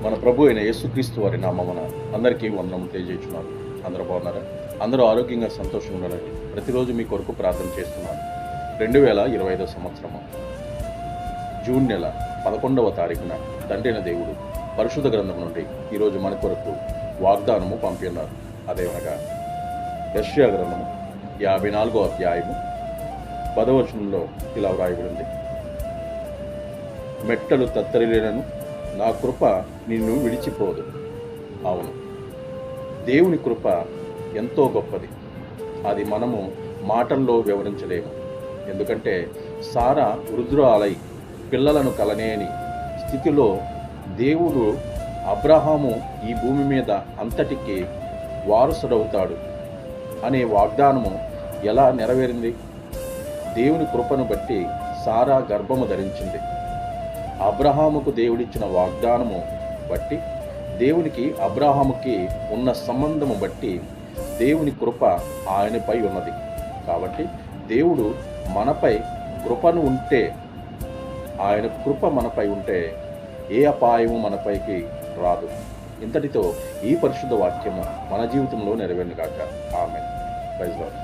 మన ప్రభు అయిన యేసుక్రీస్తు వారి నామమున అందరికీ వందనం తెలియజేస్తున్నాను. అందరూ బాగున్నారా? అందరూ ఆరోగ్యంగా సంతోషంగా ఉండాలని ప్రతిరోజు మీ కొరకు ప్రార్థన చేస్తున్నాను. 2025 సంవత్సరము జూన్ నెల 11వ తారీఖున తండ్రైన దేవుడు పరిశుద్ధ గ్రంథం నుండి ఈరోజు మన కొరకు వాగ్దానము పంపిన్నారు. అదేమనగా యెషయా గ్రంథము 54వ అధ్యాయము 10వ వచనంలో ఇలా వ్రాయబడింది. మెట్టలు తత్తరిలేనను నా కృప నిన్ను విడిచిపోదు. అవును, దేవుని కృప ఎంతో గొప్పది. అది మనము మాటల్లో వివరించలేము. ఎందుకంటే సారా వృద్ధురాలై పిల్లలను కలనేని స్థితిలో దేవుడు అబ్రహాము ఈ భూమి మీద అంతటికి వారసుడవుతాడు అనే వాగ్దానము ఎలా నెరవేరింది? దేవుని కృపను బట్టి సారా గర్భము ధరించింది. అబ్రహాముకు దేవుడిచ్చిన వాగ్దానము బట్టి, దేవునికి అబ్రహాముకి ఉన్న సంబంధము బట్టి దేవుని కృప ఆయనపై ఉన్నది. కాబట్టి దేవుడు మనపై కృపను ఉంటే, ఆయన కృప మనపై ఉంటే ఏ అపాయము మనపైకి రాదు. ఇంతటితో ఈ పరిశుద్ధ వాక్యము మన జీవితంలో నెరవేరును గాక. ఆమేన్. Praise lord.